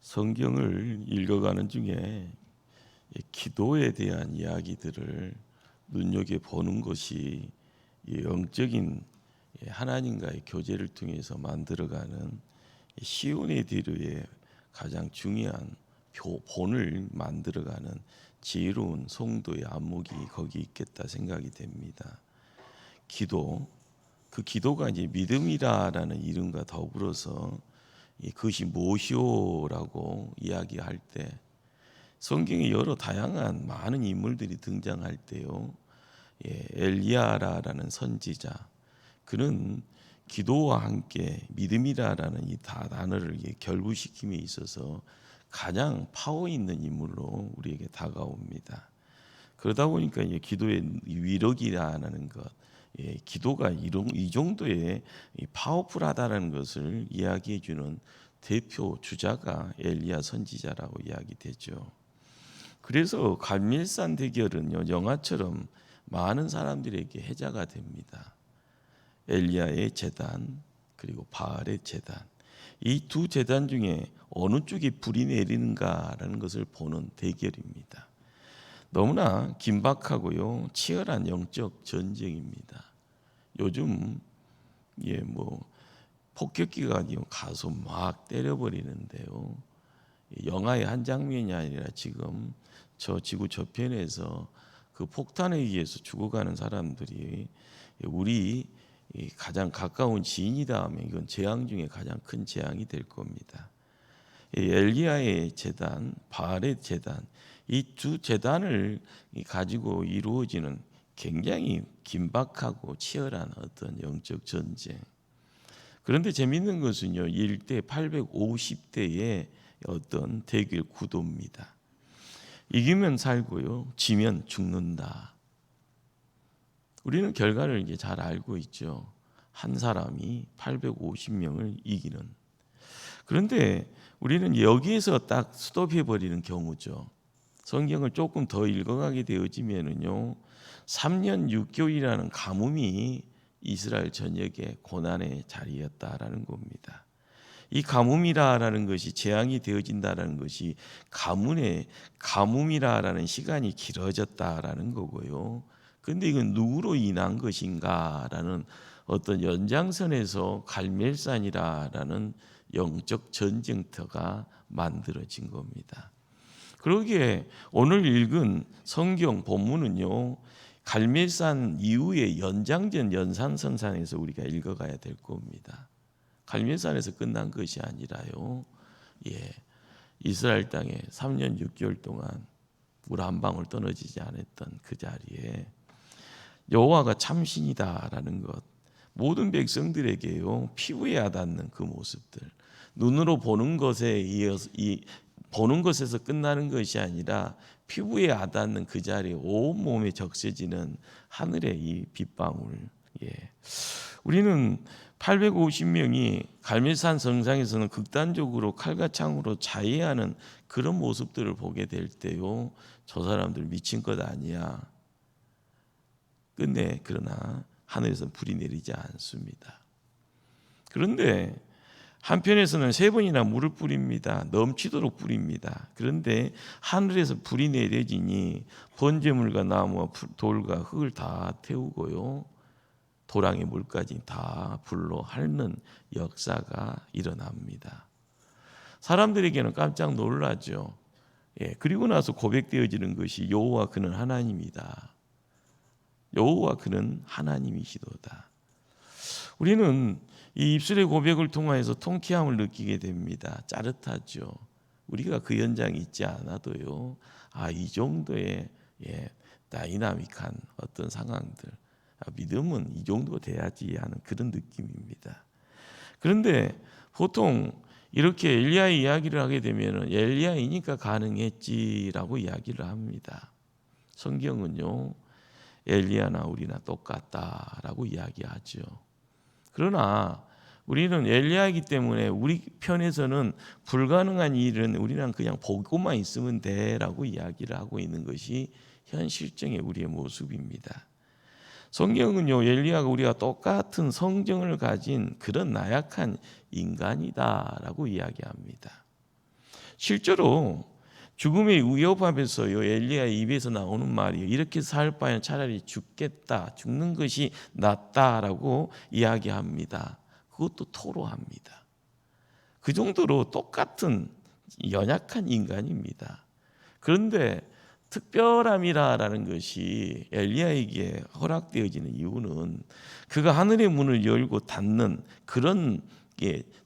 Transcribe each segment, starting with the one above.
성경을 읽어가는 중에 기도에 대한 이야기들을 눈여겨보는 것이 영적인 하나님과의 교제를 통해서 만들어가는 시온의 뒤로의 가장 중요한 본을 만들어가는 지혜로운 성도의 안목이 거기 있겠다 생각이 됩니다. 기도, 그 기도가 이제 믿음이라는 이름과 더불어서 그것이 무엇이오라고 이야기할 때 성경에 여러 다양한 많은 인물들이 등장할 때요, 엘리야라는 선지자, 그는 기도와 함께 믿음이라는 이 단어를 결부시킴에 있어서 가장 파워 있는 인물로 우리에게 다가옵니다. 그러다 보니까 기도의 위력이라는 것, 기도가 이 정도의 파워풀하다는 것을 이야기해 주는 대표 주자가 엘리야 선지자라고 이야기되죠. 그래서 갈멜산 대결은 영화처럼 많은 사람들에게 해자가 됩니다. 엘리야의 제단 그리고 바알의 제단, 이 두 제단 중에 어느 쪽에 불이 내리는가라는 것을 보는 대결입니다. 너무나 긴박하고요 치열한 영적 전쟁입니다. 요즘 폭격기가 가서 막 때려버리는데요, 영화의 한 장면이 아니라 지금 저 지구 저편에서 그 폭탄에 의해서 죽어가는 사람들이 우리 가장 가까운 지인이다 하면 이건 재앙 중에 가장 큰 재앙이 될 겁니다. 엘리야의 제단, 바알의 제단, 이 두 제단을 가지고 이루어지는 굉장히 긴박하고 치열한 어떤 영적 전쟁. 그런데 재미있는 것은요, 1대 850대의 어떤 대결 구도입니다. 이기면 살고요, 지면 죽는다. 우리는 결과를 이제 잘 알고 있죠. 한 사람이 850명을 이기는. 그런데 우리는 여기에서 딱 스톱해버리는 경우죠. 성경을 조금 더 읽어가게 되어지면은요, 3년 6개월이라는 가뭄이 이스라엘 전역의 고난의 자리였다라는 겁니다. 이 가뭄이라는 것이 재앙이 되어진다라는 것이 가뭄이라는 시간이 길어졌다라는 거고요. 그런데 이건 누구로 인한 것인가라는 어떤 연장선에서 갈멜산이라는 영적 전쟁터가 만들어진 겁니다. 그러기에 오늘 읽은 성경 본문은요, 갈멜산 이후의 연장전 연산선상에서 우리가 읽어가야 될 겁니다. 갈멜산에서 끝난 것이 아니라요, 이스라엘 땅에 3년 6개월 동안 물 한 방울 떨어지지 않았던 그 자리에 여호와가 참신이다라는 것, 모든 백성들에게요 피부에 와닿는 그 모습들, 눈으로 보는 것에 이어서 보는 것에서 끝나는 것이 아니라 피부에 와닿는 그 자리에 온 몸에 적셔지는 하늘의 이 빗방울. 우리는 850명이 갈멜산 정상에서는 극단적으로 칼과 창으로 자해하는 그런 모습들을 보게 될 때요, 저 사람들 미친 것 아니야. 끝내 그러나 하늘에서 불이 내리지 않습니다. 그런데 한편에서는 3번이나 물을 뿌립니다. 넘치도록 뿌립니다. 그런데 하늘에서 불이 내려지니 번제물과 나무와 돌과 흙을 다 태우고요, 도랑의 물까지 다 불로 핥는 역사가 일어납니다. 사람들에게는 깜짝 놀라죠. 그리고 나서 고백되어지는 것이 여호와 그는 하나님이다. 여호와 그는 하나님이시도다. 우리는 이 입술의 고백을 통하여서 통쾌함을 느끼게 됩니다. 짜릿하죠. 우리가 그 현장에 있지 않아도요, 이 정도의 다이나믹한 어떤 상황들, 믿음은 이 정도 돼야지 하는 그런 느낌입니다. 그런데 보통 이렇게 엘리야의 이야기를 하게 되면 엘리야이니까 가능했지라고 이야기를 합니다. 성경은요, 엘리야나 우리나 똑같다라고 이야기하죠. 그러나 우리는 엘리야이기 때문에 우리 편에서는 불가능한 일은 우리는 그냥 보고만 있으면 돼라고 이야기를 하고 있는 것이 현실적인 우리의 모습입니다. 성경은요, 엘리야가 우리가 똑같은 성정을 가진 그런 나약한 인간이다라고 이야기합니다. 실제로 죽음의 위협하면서요, 엘리야의 입에서 나오는 말이 이렇게 살 바에는 차라리 죽는 것이 낫다라고 이야기합니다. 그것도 토로합니다. 그 정도로 똑같은 연약한 인간입니다. 그런데 특별함이라는 것이 엘리야에게 허락되어지는 이유는 그가 하늘의 문을 열고 닫는 그런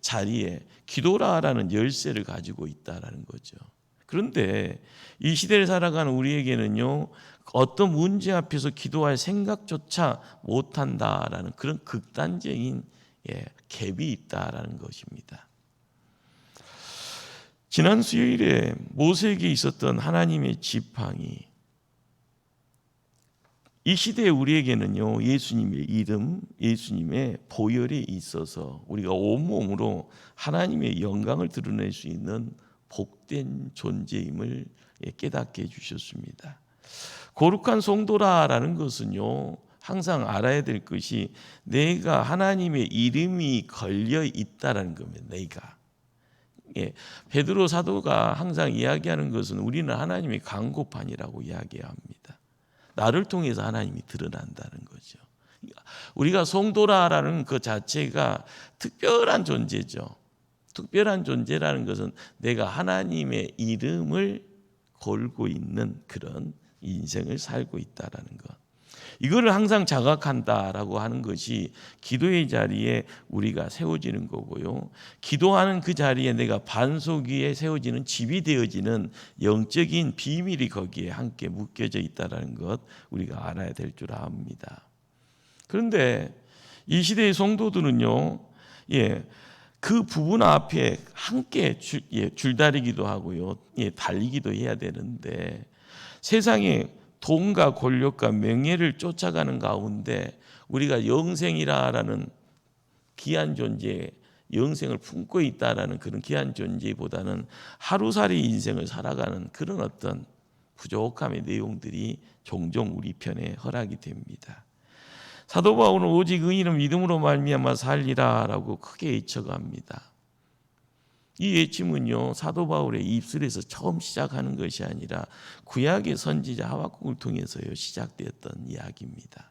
자리에 기도라라는 열쇠를 가지고 있다라는 거죠. 그런데 이 시대를 살아가는 우리에게는요, 어떤 문제 앞에서 기도할 생각조차 못한다라는 그런 극단적인 갭이 있다라는 것입니다. 지난 수요일에 모세에게 있었던 하나님의 지팡이, 이 시대에 우리에게는요, 예수님의 이름, 예수님의 보혈이 있어서 우리가 온몸으로 하나님의 영광을 드러낼 수 있는 복된 존재임을 깨닫게 해주셨습니다. 거룩한 성도라는 것은요, 항상 알아야 될 것이 내가 하나님의 이름이 걸려 있다라는 겁니다. 내가. 베드로 사도가 항상 이야기하는 것은 우리는 하나님의 강고판이라고 이야기합니다. 나를 통해서 하나님이 드러난다는 거죠. 우리가 성도라는 그 자체가 특별한 존재죠. 특별한 존재라는 것은 내가 하나님의 이름을 걸고 있는 그런 인생을 살고 있다라는 것. 이거를 항상 자각한다라고 하는 것이 기도의 자리에 우리가 세워지는 거고요. 기도하는 그 자리에 내가 반석 위에 세워지는 집이 되어지는 영적인 비밀이 거기에 함께 묶여져 있다는 것 우리가 알아야 될 줄 압니다. 그런데 이 시대의 성도들은요, 그 부분 앞에 함께 줄다리기도 하고요, 달리기도 해야 되는데 세상에 돈과 권력과 명예를 쫓아가는 가운데 우리가 영생이라는 귀한 존재, 영생을 품고 있다라는 그런 귀한 존재보다는 하루살이 인생을 살아가는 그런 어떤 부족함의 내용들이 종종 우리 편에 허락이 됩니다. 사도 바울은 오직 의인은 믿음으로 말미암아 살리라라고 크게 외쳐갑니다. 이 외침은요, 사도 바울의 입술에서 처음 시작하는 것이 아니라 구약의 선지자 하박국을 통해서요 시작되었던 이야기입니다.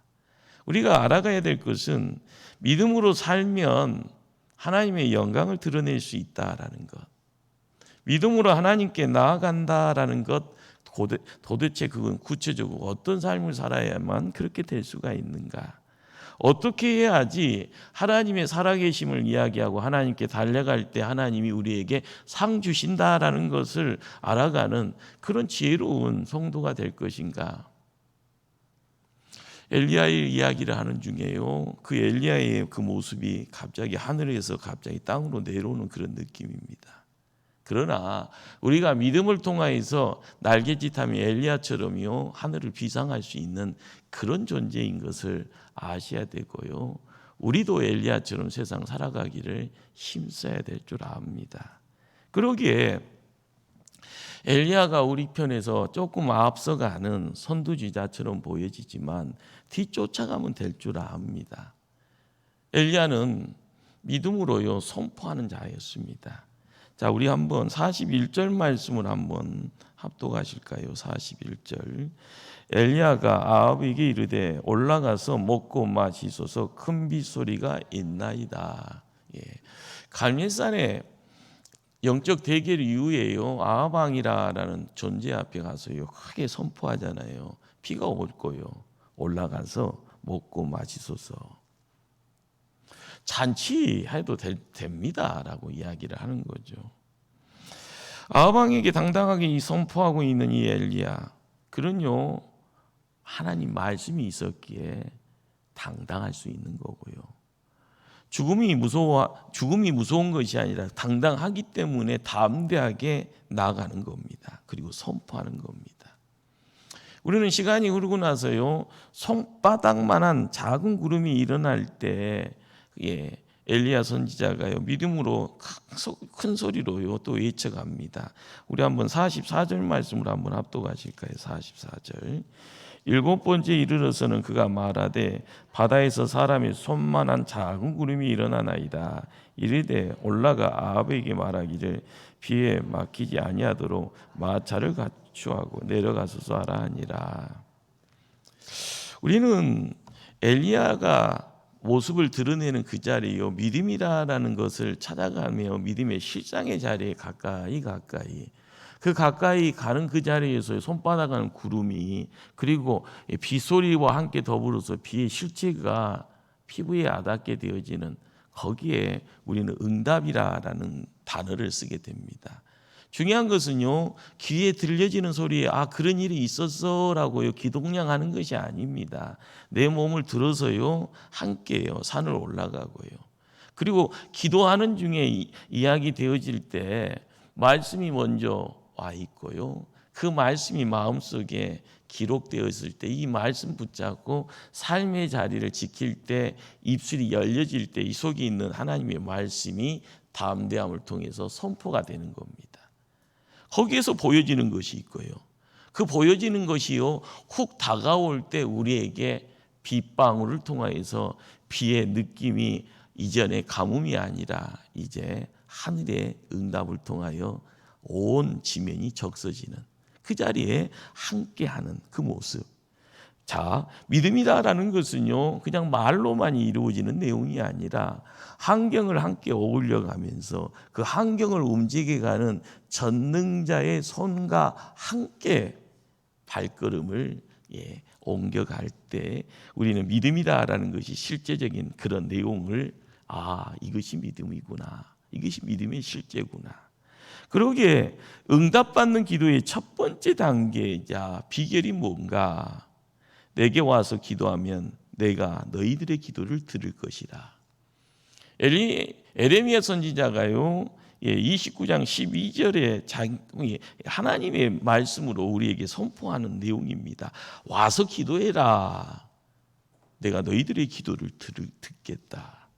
우리가 알아가야 될 것은 믿음으로 살면 하나님의 영광을 드러낼 수 있다라는 것, 믿음으로 하나님께 나아간다라는 것, 도대체 그건 구체적으로 어떤 삶을 살아야만 그렇게 될 수가 있는가? 어떻게 해야지 하나님의 살아계심을 이야기하고 하나님께 달려갈 때 하나님이 우리에게 상 주신다라는 것을 알아가는 그런 지혜로운 성도가 될 것인가? 엘리야의 이야기를 하는 중에요, 그 엘리야의 그 모습이 갑자기 하늘에서 갑자기 땅으로 내려오는 그런 느낌입니다. 그러나 우리가 믿음을 통하여서 날갯짓하며 엘리야처럼요 하늘을 비상할 수 있는 그런 존재인 것을 아셔야 되고요, 우리도 엘리야처럼 세상 살아가기를 힘써야 될 줄 압니다. 그러기에 엘리야가 우리 편에서 조금 앞서가는 선두주자처럼 보여지지만 뒤쫓아가면 될 줄 압니다. 엘리야는 믿음으로요 선포하는 자였습니다. 자, 우리 한번 41절 말씀을 한번 합독하실까요? 41절. 엘리야가 아합에게 이르되 올라가서 먹고 마시소서, 큰 빗소리가 있나이다. 갈멜산의 영적 대결 이후에요, 아합 왕이라는 존재 앞에 가서요 크게 선포하잖아요. 비가 올 거요, 올라가서 먹고 마시소서. 잔치해도 됩니다라고 이야기를 하는 거죠. 아합 왕에게 당당하게 선포하고 있는 이 엘리야, 그런요 하나님 말씀이 있었기에 당당할 수 있는 거고요. 죽음이 무서운 것이 아니라 당당하기 때문에 담대하게 나아가는 겁니다. 그리고 선포하는 겁니다. 우리는 시간이 흐르고 나서요 손바닥만한 작은 구름이 일어날 때 엘리야 선지자가요 믿음으로 큰 소리로요 또 외쳐갑니다. 우리 한번 44절 말씀을 한번 합독하실까요? 44절. 일곱 번째 이르러서는 그가 말하되 바다에서 사람의 손만한 작은 구름이 일어나나이다. 이르되 올라가 아합에게 말하기를 비에 막히지 아니하도록 마차를 갖추하고 내려가소서 하라 하니라. 우리는 엘리야가 모습을 드러내는 그 자리요, 믿음이라는 것을 찾아가며 믿음의 실상의 자리에 가까이 그 가까이 가는 그 자리에서 손바닥 하는 구름이, 그리고 빗소리와 함께 더불어서 비의 실체가 피부에 와닿게 되어지는, 거기에 우리는 응답이라는 단어를 쓰게 됩니다. 중요한 것은요, 귀에 들려지는 소리에 그런 일이 있었어라고요 기동량하는 것이 아닙니다. 내 몸을 들어서요 함께요 산을 올라가고요, 그리고 기도하는 중에 이야기 되어질 때 말씀이 먼저 와 있고요, 그 말씀이 마음속에 기록되었을 때 이 말씀 붙잡고 삶의 자리를 지킬 때, 입술이 열려질 때 이 속에 있는 하나님의 말씀이 담대함을 통해서 선포가 되는 겁니다. 거기에서 보여지는 것이 있고요, 그 보여지는 것이요 훅 다가올 때 우리에게 빗방울을 통하여서 비의 느낌이 이전의 가뭄이 아니라 이제 하늘의 응답을 통하여 온 지면이 적셔지는 그 자리에 함께하는 그 모습. 자, 믿음이다라는 것은요 그냥 말로만 이루어지는 내용이 아니라 환경을 함께 어울려가면서 그 환경을 움직여가는 전능자의 손과 함께 발걸음을 옮겨갈 때 우리는 믿음이다라는 것이 실제적인 그런 내용을 이것이 믿음이구나, 이것이 믿음의 실제구나. 그러기에 응답받는 기도의 첫 번째 단계이자 비결이 뭔가? 내게 와서 기도하면 내가 너희들의 기도를 들을 것이라. 에레미야 선지자가요 29장 12절에 하나님의 말씀으로 우리에게 선포하는 내용입니다. 와서 기도해라. 내가 너희들의 기도를 듣겠다.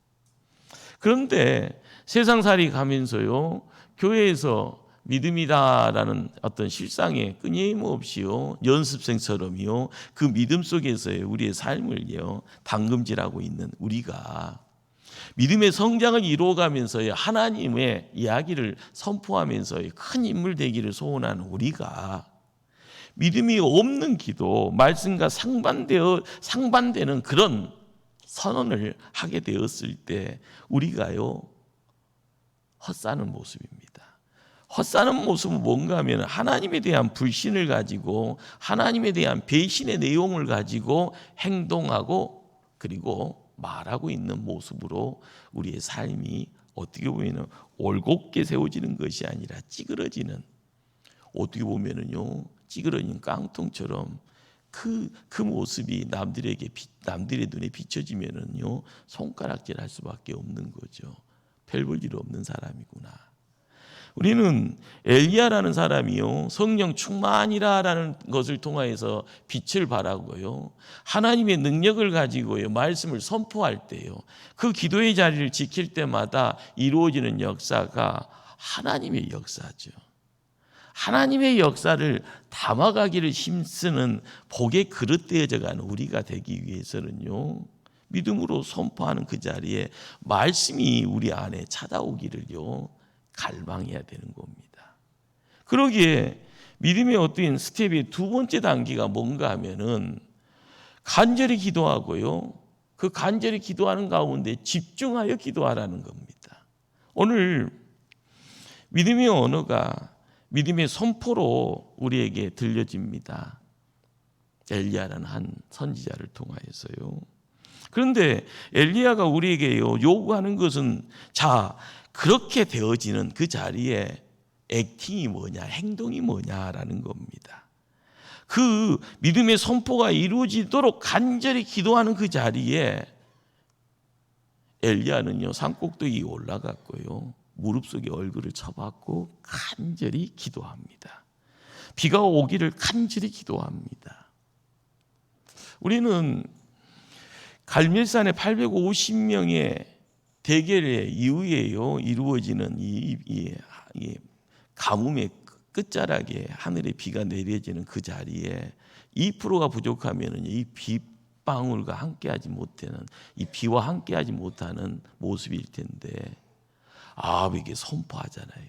그런데 세상살이 가면서요 교회에서 믿음이다라는 어떤 실상에 끊임없이요 연습생처럼요 그 믿음 속에서의 우리의 삶을요 담금질하고 있는 우리가, 믿음의 성장을 이루어가면서요 하나님의 이야기를 선포하면서요 큰 인물 되기를 소원하는 우리가, 믿음이 없는 기도, 말씀과 상반되는 그런 선언을 하게 되었을 때 우리가요 헛사는 모습입니다. 헛사는 모습은 뭔가 하면 하나님에 대한 불신을 가지고 하나님에 대한 배신의 내용을 가지고 행동하고 그리고 말하고 있는 모습으로 우리의 삶이 어떻게 보면 올곧게 세워지는 것이 아니라 찌그러지는, 어떻게 보면은요 찌그러진 깡통처럼 그 모습이 남들의 눈에 비춰지면은요 손가락질할 수밖에 없는 거죠. 별 볼 일 없는 사람이구나. 우리는 엘리야라는 사람이요 성령 충만이라는 것을 통하여서 빛을 발하고요 하나님의 능력을 가지고요 말씀을 선포할 때요 그 기도의 자리를 지킬 때마다 이루어지는 역사가 하나님의 역사죠. 하나님의 역사를 담아가기를 힘쓰는 복의 그릇 되어져가는 우리가 되기 위해서는요 믿음으로 선포하는 그 자리에 말씀이 우리 안에 찾아오기를요 갈망해야 되는 겁니다. 그러기에 믿음의 어떤 스텝의 두 번째 단계가 뭔가 하면은 간절히 기도하고요 그 간절히 기도하는 가운데 집중하여 기도하라는 겁니다. 오늘 믿음의 언어가 믿음의 선포로 우리에게 들려집니다. 엘리야라는 한 선지자를 통하여서요. 그런데 엘리야가 우리에게요 요구하는 것은 그렇게 되어지는 그 자리에 액팅이 뭐냐, 행동이 뭐냐라는 겁니다. 그 믿음의 선포가 이루어지도록 간절히 기도하는 그 자리에 엘리야는요 산꼭대기에 올라갔고요 무릎 속에 얼굴을 쳐박고 간절히 기도합니다. 비가 오기를 간절히 기도합니다. 우리는 갈멜산의 850명의 대결의 이후에요 이루어지는 이 가뭄의 끝자락에 하늘에 비가 내려지는 그 자리에 2%가 부족하면은 이 빗방울과 함께하지 못하는, 이 비와 함께하지 못하는 모습일 텐데 아합에게 선포하잖아요.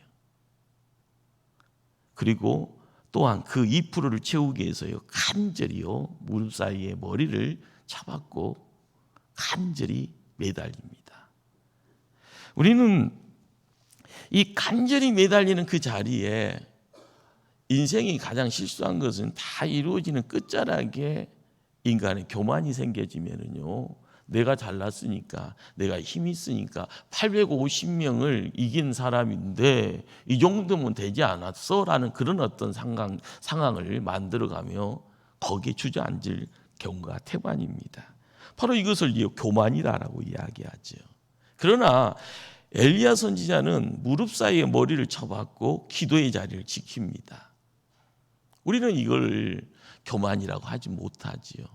그리고 또한 그 2%를 채우기 위해서요 간절히요 무릎 사이에 머리를 쳐박고 간절히 매달립니다. 우리는 이 간절히 매달리는 그 자리에 인생이 가장 실수한 것은 다 이루어지는 끝자락에 인간의 교만이 생겨지면은요 내가 잘났으니까 내가 힘이 있으니까 850명을 이긴 사람인데 이 정도면 되지 않았어? 라는 그런 어떤 상황을 만들어가며 거기에 주저앉을 경우가 태반입니다. 바로 이것을 교만이다라고 이야기하죠. 그러나 엘리야 선지자는 무릎 사이에 머리를 쳐박고 기도의 자리를 지킵니다. 우리는 이걸 교만이라고 하지 못하지요.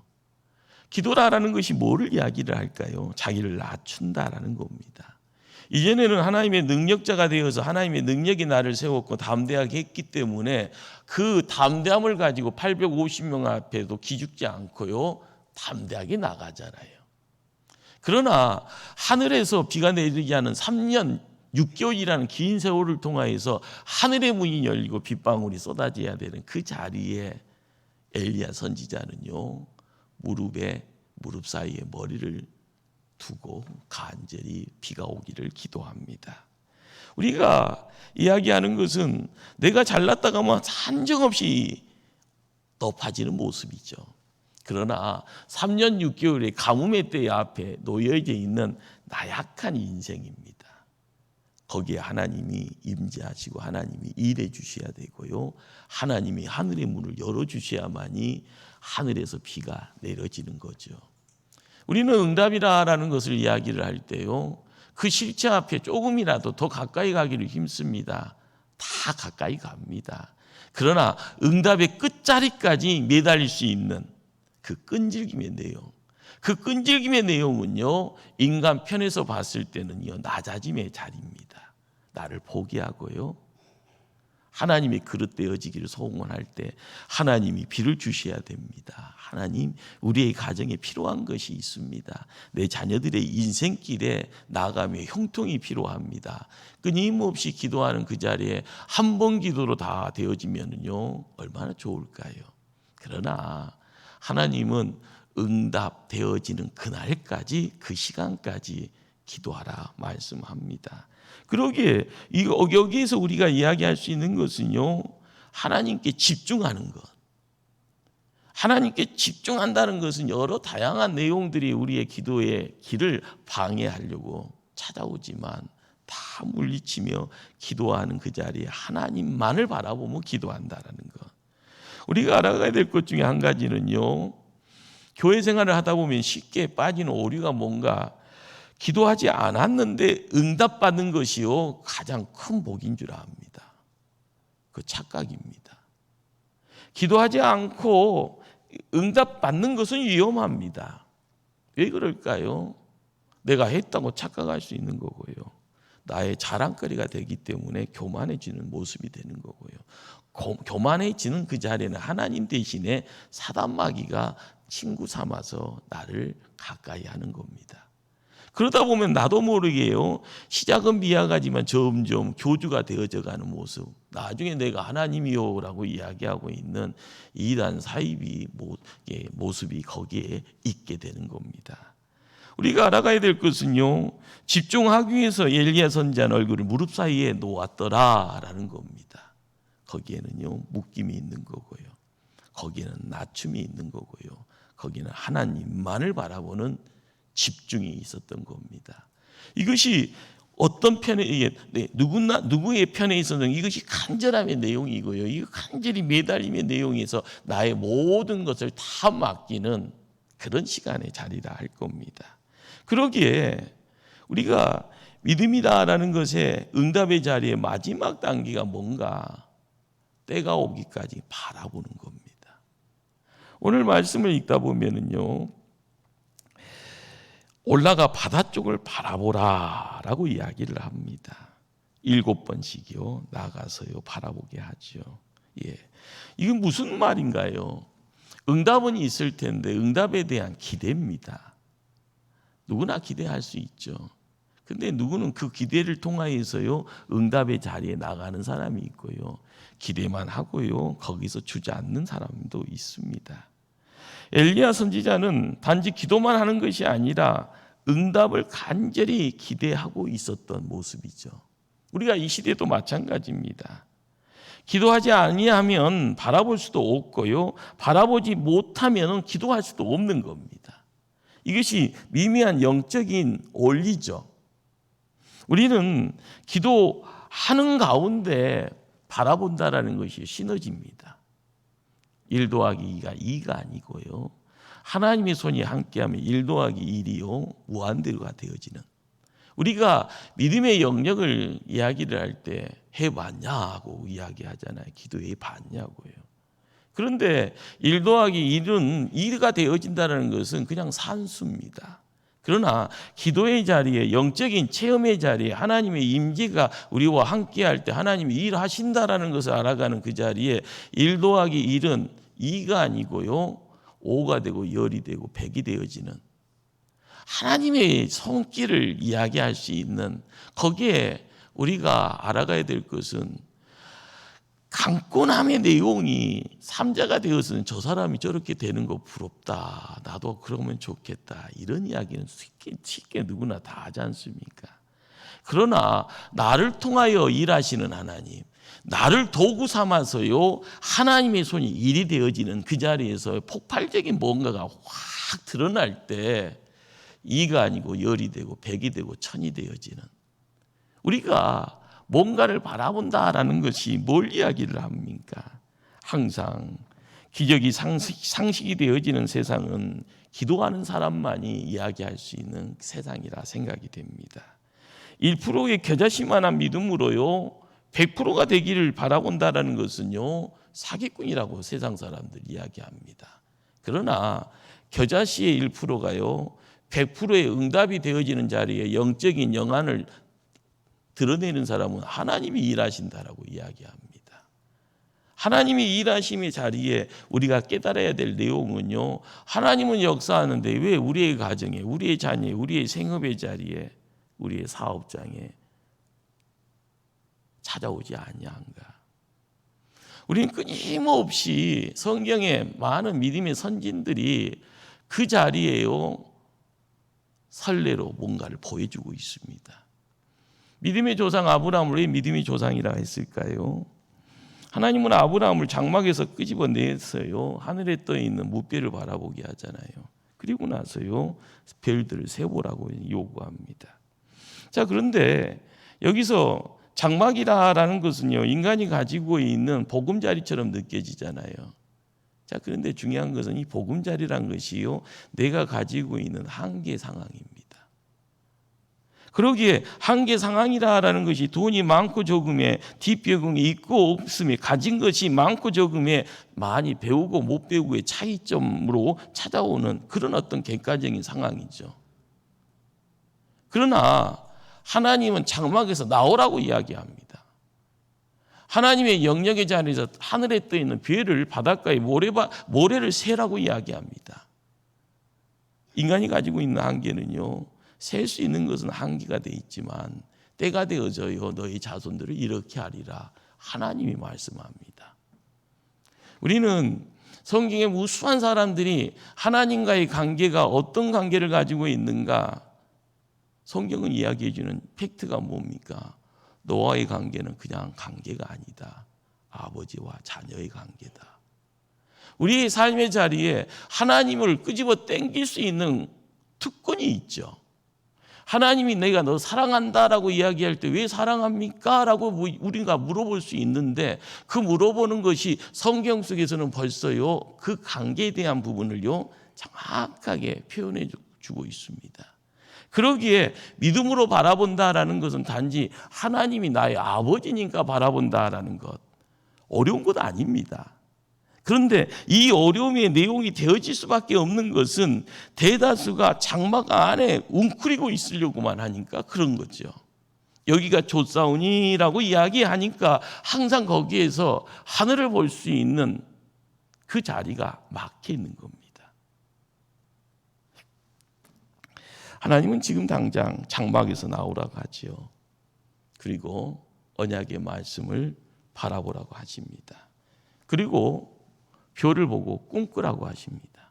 기도라는 것이 뭐를 이야기를 할까요? 자기를 낮춘다라는 겁니다. 이전에는 하나님의 능력자가 되어서 하나님의 능력이 나를 세웠고 담대하게 했기 때문에 그 담대함을 가지고 850명 앞에도 기죽지 않고요 담대하게 나가잖아요. 그러나 하늘에서 비가 내리지 않은 3년 6개월이라는 긴 세월을 통하여서 하늘의 문이 열리고 빗방울이 쏟아져야 되는 그 자리에 엘리야 선지자는요 무릎 사이에 머리를 두고 간절히 비가 오기를 기도합니다. 우리가 이야기하는 것은 내가 잘났다가 뭐 한정없이 높아지는 모습이죠. 그러나 3년 6개월의 가뭄의 때 앞에 놓여져 있는 나약한 인생입니다. 거기에 하나님이 임재하시고 하나님이 일해 주셔야 되고요. 하나님이 하늘의 문을 열어주셔야만이 하늘에서 비가 내려지는 거죠. 우리는 응답이라는 것을 이야기를 할 때요. 그 실체 앞에 조금이라도 더 가까이 가기를 힘씁니다. 다 가까이 갑니다. 그러나 응답의 끝자리까지 매달릴 수 있는 그 끈질김의 내용, 그 끈질김의 내용은요 인간 편에서 봤을 때는요 낮아짐의 자리입니다. 나를 포기하고요 하나님의 그릇 되어지기를 소원할 때 하나님이 비를 주셔야 됩니다. 하나님 우리의 가정에 필요한 것이 있습니다. 내 자녀들의 인생길에 나아가며 형통이 필요합니다. 끊임없이 기도하는 그 자리에 한 번 기도로 다 되어지면요 얼마나 좋을까요? 그러나 하나님은 응답되어지는 그날까지 그 시간까지 기도하라 말씀합니다. 그러기에 여기에서 우리가 이야기할 수 있는 것은요 하나님께 집중하는 것. 하나님께 집중한다는 것은 여러 다양한 내용들이 우리의 기도의 길을 방해하려고 찾아오지만 다 물리치며 기도하는 그 자리에 하나님만을 바라보며 기도한다는 것. 우리가 알아가야 될 것 중에 한 가지는요 교회 생활을 하다 보면 쉽게 빠지는 오류가 뭔가 기도하지 않았는데 응답받는 것이요 가장 큰 복인 줄 압니다. 그 착각입니다. 기도하지 않고 응답받는 것은 위험합니다. 왜 그럴까요? 내가 했다고 착각할 수 있는 거고요. 나의 자랑거리가 되기 때문에 교만해지는 모습이 되는 거고요. 교만해지는 그 자리에는 하나님 대신에 사단마귀가 친구 삼아서 나를 가까이 하는 겁니다. 그러다 보면 나도 모르게요. 시작은 미약하지만 점점 교주가 되어져 가는 모습. 나중에 내가 하나님이요라고 이야기하고 있는 이단 사이비 모습이 거기에 있게 되는 겁니다. 우리가 알아가야 될 것은요. 집중하기 위해서 엘리야 선지자는 얼굴을 무릎 사이에 놓았더라라는 겁니다. 거기에는요. 묶임이 있는 거고요. 거기에는 낮춤이 있는 거고요. 거기는 하나님만을 바라보는 집중이 있었던 겁니다. 이것이 어떤 편에 누구의 편에 있어서는 이것이 간절함의 내용이고요. 이 간절히 매달림의 내용에서 나의 모든 것을 다 맡기는 그런 시간의 자리라 할 겁니다. 그러기에 우리가 믿음이다라는 것의 응답의 자리의 마지막 단계가 뭔가 때가 오기까지 바라보는 겁니다. 오늘 말씀을 읽다 보면은요. 올라가 바다 쪽을 바라보라라고 이야기를 합니다. 7번씩이요 나가서요 바라보게 하죠. 예, 이건 무슨 말인가요? 응답은 있을 텐데 응답에 대한 기대입니다. 누구나 기대할 수 있죠. 근데 누구는 그 기대를 통하여서요 응답의 자리에 나가는 사람이 있고요, 기대만 하고요 거기서 주저앉는 사람도 있습니다. 엘리야 선지자는 단지 기도만 하는 것이 아니라 응답을 간절히 기대하고 있었던 모습이죠. 우리가 이 시대도 마찬가지입니다. 기도하지 아니하면 바라볼 수도 없고요, 바라보지 못하면 기도할 수도 없는 겁니다. 이것이 미미한 영적인 원리죠. 우리는 기도하는 가운데 바라본다라는 것이 시너지입니다. 1 더하기 2가 2가 아니고요, 하나님의 손이 함께하면 1 더하기 1이요 무한대로가 되어지는, 우리가 믿음의 영역을 이야기를 할 때 해봤냐고 이야기하잖아요. 기도해 봤냐고요. 그런데 1 더하기 1은 2가 되어진다는 것은 그냥 산수입니다. 그러나 기도의 자리에, 영적인 체험의 자리에 하나님의 임재가 우리와 함께할 때 하나님이 일하신다라는 것을 알아가는 그 자리에 1 더하기 1은 2가 아니고요 5가 되고 10이 되고 100이 되어지는 하나님의 손길을 이야기할 수 있는, 거기에 우리가 알아가야 될 것은 강권함의 내용이 3자가 되어서는 저 사람이 저렇게 되는 거 부럽다, 나도 그러면 좋겠다, 이런 이야기는 쉽게 누구나 다 하지 않습니까? 그러나 나를 통하여 일하시는 하나님, 나를 도구 삼아서요 하나님의 손이 일이 되어지는 그 자리에서 폭발적인 뭔가가 확 드러날 때 2가 아니고 10이 되고 100이 되고 1000이 되어지는, 우리가 뭔가를 바라본다라는 것이 뭘 이야기를 합니까? 항상 기적이 상식이 되어지는 세상은 기도하는 사람만이 이야기할 수 있는 세상이라 생각이 됩니다. 1%의 겨자씨만한 믿음으로요 100%가 되기를 바라본다라는 것은요 사기꾼이라고 세상 사람들 이야기합니다. 그러나 겨자씨의 1%가요 100%의 응답이 되어지는 자리에 영적인 영안을 드러내는 사람은 하나님이 일하신다라고 이야기합니다. 하나님이 일하심의 자리에 우리가 깨달아야 될 내용은요, 하나님은 역사하는데 왜 우리의 가정에, 우리의 자녀에, 우리의 생업의 자리에, 우리의 사업장에 찾아오지 아니한가? 우리는 끊임없이 성경에 많은 믿음의 선진들이 그 자리에요 선례로 뭔가를 보여주고 있습니다. 믿음의 조상 아브라함을 왜 믿음의 조상이라 했을까요? 하나님은 아브라함을 장막에서 끄집어내서요 하늘에 떠 있는 무별을 바라보게 하잖아요. 그리고 나서요 별들을 세보라고 요구합니다. 자, 그런데 여기서 장막이라는 것은요 인간이 가지고 있는 보금자리처럼 느껴지잖아요. 자, 그런데 중요한 것은 이 보금자리란 것이요 내가 가지고 있는 한계 상황입니다. 그러기에 한계 상황이라는 것이 돈이 많고 적음에, 뒷배경이 있고 없음에, 가진 것이 많고 적음에, 많이 배우고 못 배우고의 차이점으로 찾아오는 그런 어떤 객관적인 상황이죠. 그러나 하나님은 장막에서 나오라고 이야기합니다. 하나님의 영역의 자리에서 하늘에 떠 있는 별을, 바닷가의 모래를 세라고 이야기합니다. 인간이 가지고 있는 한계는요 셀 수 있는 것은 한계가 돼 있지만 때가 되어져요 너희 자손들을 이렇게 하리라 하나님이 말씀합니다. 우리는 성경의 무수한 사람들이 하나님과의 관계가 어떤 관계를 가지고 있는가, 성경은 이야기해 주는 팩트가 뭡니까? 너와의 관계는 그냥 관계가 아니다. 아버지와 자녀의 관계다. 우리의 삶의 자리에 하나님을 끄집어 당길 수 있는 특권이 있죠. 하나님이 내가 너 사랑한다라고 이야기할 때 왜 사랑합니까? 라고 우리가 물어볼 수 있는데 그 물어보는 것이 성경 속에서는 벌써요 그 관계에 대한 부분을요 정확하게 표현해 주고 있습니다. 그러기에 믿음으로 바라본다라는 것은 단지 하나님이 나의 아버지니까 바라본다라는 것, 어려운 것 아닙니다. 그런데 이 어려움의 내용이 되어질 수밖에 없는 것은 대다수가 장막 안에 웅크리고 있으려고만 하니까 그런 거죠. 여기가 좁사오니라고 이야기하니까 항상 거기에서 하늘을 볼 수 있는 그 자리가 막혀 있는 겁니다. 하나님은 지금 당장 장막에서 나오라고 하지요. 그리고 언약의 말씀을 바라보라고 하십니다. 그리고 별을 보고 꿈꾸라고 하십니다.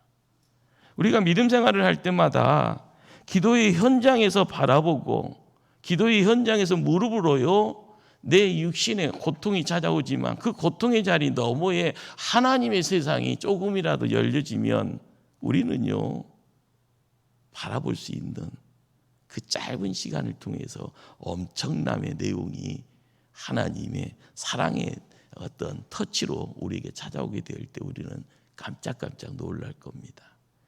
우리가 믿음 생활을 할 때마다 기도의 현장에서 바라보고 기도의 현장에서 무릎으로요 내 육신의 고통이 찾아오지만 그 고통의 자리 너머에 하나님의 세상이 조금이라도 열려지면 우리는요 바라볼 수 있는 그 짧은 시간을 통해서 엄청남의 내용이 하나님의 사랑의 어떤 터치로 우리에게 찾아오게 될 때 우리는 깜짝깜짝 놀랄 겁니다.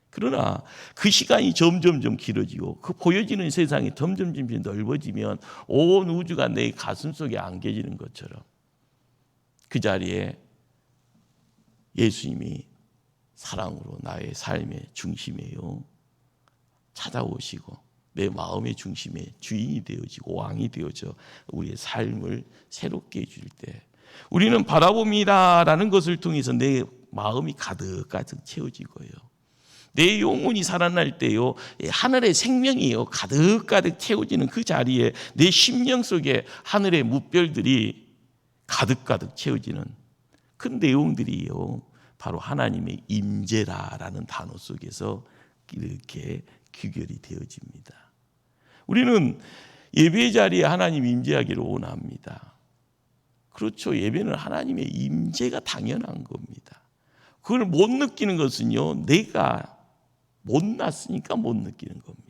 그러나 그 시간이 점점점 길어지고 그 보여지는 세상이 점점 넓어지면 온 우주가 내 가슴 속에 안겨지는 것처럼 그 자리에 예수님이 사랑으로 나의 삶의 중심에요 찾아오시고 내 마음의 중심에 주인이 되어지고 왕이 되어져 우리의 삶을 새롭게 해줄 때 우리는 바라봅니다라는 것을 통해서 내 마음이 가득가득 채워지고요. 내 영혼이 살아날 때요 하늘의 생명이요 가득가득 채워지는 그 자리에 내 심령 속에 하늘의 무별들이 가득가득 채워지는 그 내용들이요 바로 하나님의 임재라라는 단어 속에서 이렇게 귀결이 되어집니다. 우리는 예배의 자리에 하나님 임재하기를 원합니다. 그렇죠. 예배는 하나님의 임재가 당연한 겁니다. 그걸 못 느끼는 것은요 내가 못났으니까 못 느끼는 겁니다.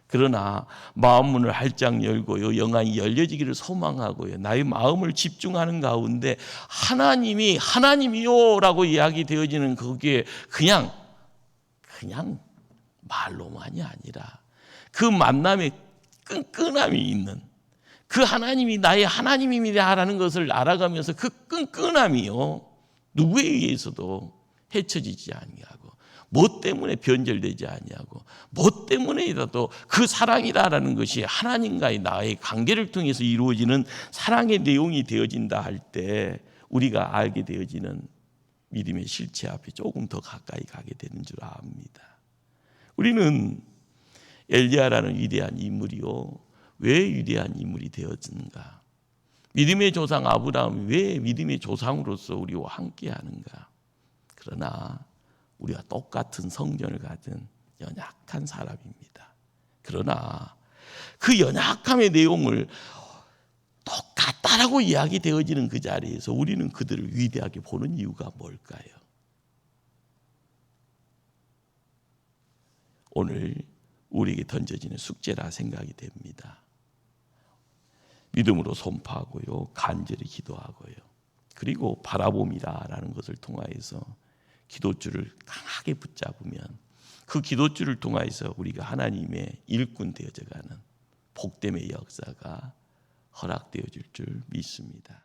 그러나 마음 문을 활짝 열고요 영안이 열려지기를 소망하고요 나의 마음을 집중하는 가운데 하나님이 하나님이요라고 이야기되어지는 그게 그냥 말로만이 아니라 그 만남에 끈끈함이 있는 그 하나님이 나의 하나님입니다라는 것을 알아가면서 그 끈끈함이요 누구에 의해서도 헤쳐지지 아니하고 뭐 때문에 변절되지 아니하고 뭐 때문에라도 그 사랑이라는 것이 하나님과의 나의 관계를 통해서 이루어지는 사랑의 내용이 되어진다 할 때 우리가 알게 되어지는 믿음의 실체 앞에 조금 더 가까이 가게 되는 줄 압니다. 우리는 엘리야라는 위대한 인물이요 왜 위대한 인물이 되었는가? 믿음의 조상 아브라함이 왜 믿음의 조상으로서 우리와 함께하는가? 그러나 우리가 똑같은 성전을 가진 연약한 사람입니다. 그러나 그 연약함의 내용을 똑같다라고 이야기되어지는 그 자리에서 우리는 그들을 위대하게 보는 이유가 뭘까요? 오늘 우리에게 던져지는 숙제라 생각이 됩니다. 믿음으로 선포하고요 간절히 기도하고요 그리고 바라봄이라는 것을 통하여서 기도줄을 강하게 붙잡으면 그 기도줄을 통하여서 우리가 하나님의 일꾼 되어져가는 복됨의 역사가 허락되어질 줄 믿습니다.